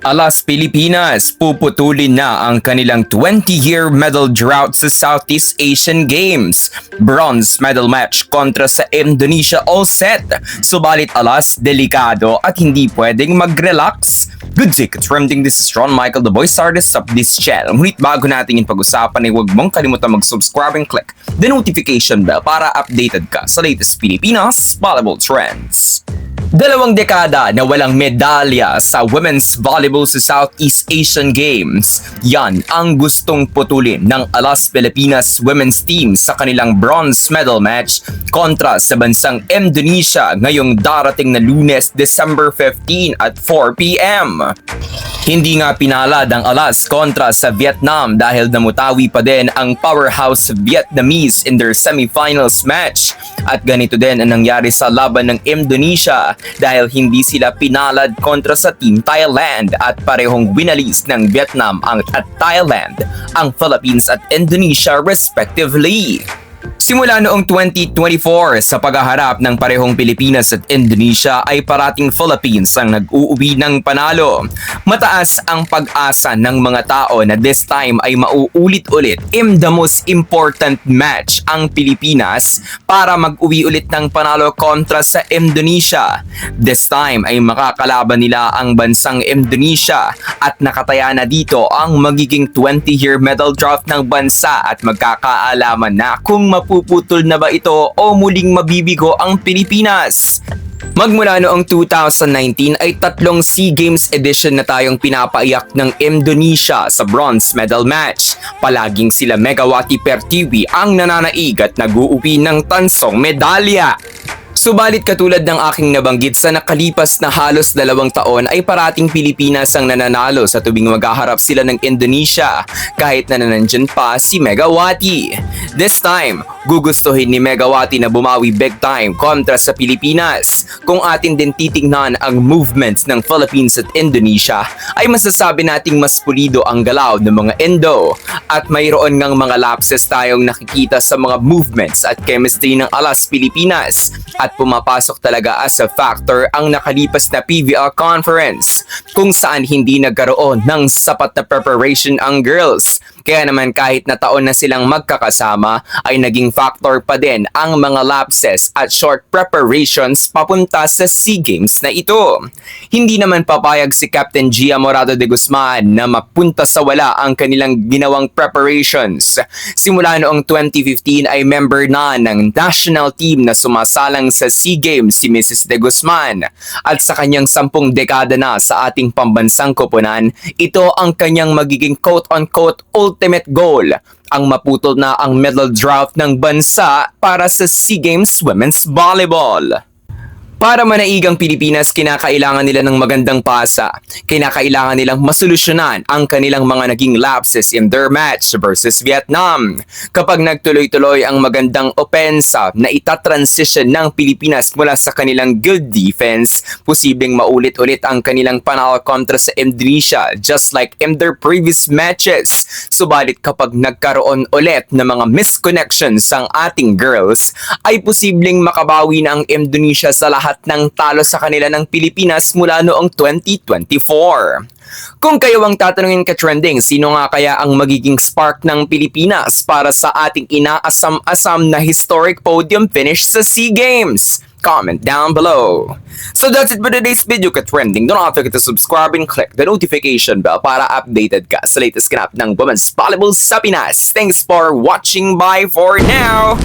Alas Pilipinas, puputulin na ang kanilang 20-year medal drought sa Southeast Asian Games. Bronze medal match kontra sa Indonesia all set. Subalit alas, delikado at hindi pwedeng mag-relax. Good day, trending. This is Ron Michael, the voice artist of this channel. Ngunit bago natin yung pag-usapan ay huwag mong kalimutan mag-subscribe and click the notification bell para updated ka sa latest Pilipinas volleyball trends. 2 dekada na walang medalya sa women's volleyball sa Southeast Asian Games. Yan ang gustong putulin ng Alas Pilipinas women's team sa kanilang bronze medal match kontra sa bansang Indonesia ngayong darating na Lunes, December 15 at 4 p.m. Hindi nga pinalad ang Alas kontra sa Vietnam dahil namutawi pa din ang powerhouse Vietnamese in their semifinals match. At ganito din ang nangyari sa laban ng Indonesia dahil hindi sila pinalad kontra sa Team Thailand at parehong winalis ng Vietnam at Thailand ang Philippines at Indonesia respectively. Simula noong 2024 sa paghaharap ng parehong Pilipinas at Indonesia ay parating Philippines ang nag-uuwi ng panalo. Mataas ang pag-asa ng mga tao na this time ay mauulit-ulit in the most important match ang Pilipinas para mag-uwi ulit ng panalo kontra sa Indonesia. This time ay makakalaban nila ang bansang Indonesia at nakataya na dito ang magiging 20-year medal drought ng bansa at magkakaalaman na kung mapuputol na ba ito o muling mabibigo ang Pilipinas. Magmula noong 2019 ay 3 SEA Games edition na tayong pinapaiyak ng Indonesia sa bronze medal match. Palaging sila Megawati Pertiwi ang nananaig at nag-uuwi ng tansong medalya. Subalit katulad ng aking nabanggit sa nakalipas na halos 2 taon ay parating Pilipinas ang nananalo sa tuwing maghaharap sila ng Indonesia kahit na nanandyan pa si Megawati. This time, gugustuhin ni Megawati na bumawi big time kontra sa Pilipinas. Kung atin din titingnan ang movements ng Philippines at Indonesia ay masasabi nating mas pulido ang galaw ng mga Indo at mayroon ngang mga lapses tayong nakikita sa mga movements at chemistry ng Alas Pilipinas. At pumapasok talaga as a factor ang nakalipas na PVL conference kung saan hindi nagkaroon ng sapat na preparation ang girls. Kaya naman kahit na taon na silang magkakasama ay naging factor pa din ang mga lapses at short preparations papunta sa SEA Games na ito. Hindi naman papayag si Captain Gia Morado de Guzman na mapunta sa wala ang kanilang ginawang preparations. Simula noong 2015 ay member na ng national team na sumasalang sa SEA Games si Mrs. de Guzman. At sa kanyang 10 dekada na sa ating pambansang koponan, ito ang kanyang magiging quote-unquote ultimate goal, ang maputol na ang medal drought ng bansa para sa SEA Games Women's Volleyball. Para manaigang Pilipinas, kinakailangan nila ng magandang pasa. Kinakailangan nilang masolusyonan ang kanilang mga naging lapses in their match versus Vietnam. Kapag nagtuloy-tuloy ang magandang opensa na itatransition ng Pilipinas mula sa kanilang good defense, posibleng maulit-ulit ang kanilang panalo kontra sa Indonesia just like in their previous matches. Subalit kapag nagkaroon ulit ng mga misconnections ang ating girls, ay posibleng makabawi na ang Indonesia sa lahat ng talo sa kanila ng Pilipinas mula noong 2024. Kung kayo ang tatanungin ka trending, sino nga kaya ang magiging spark ng Pilipinas para sa ating inaasam-asam na historic podium finish sa SEA Games? Comment down below. So that's it for today's video ka trending. Don't forget to subscribe and click the notification bell para updated ka sa latest ganap ng women's volleyball sa Pinas. Thanks for watching. Bye for now!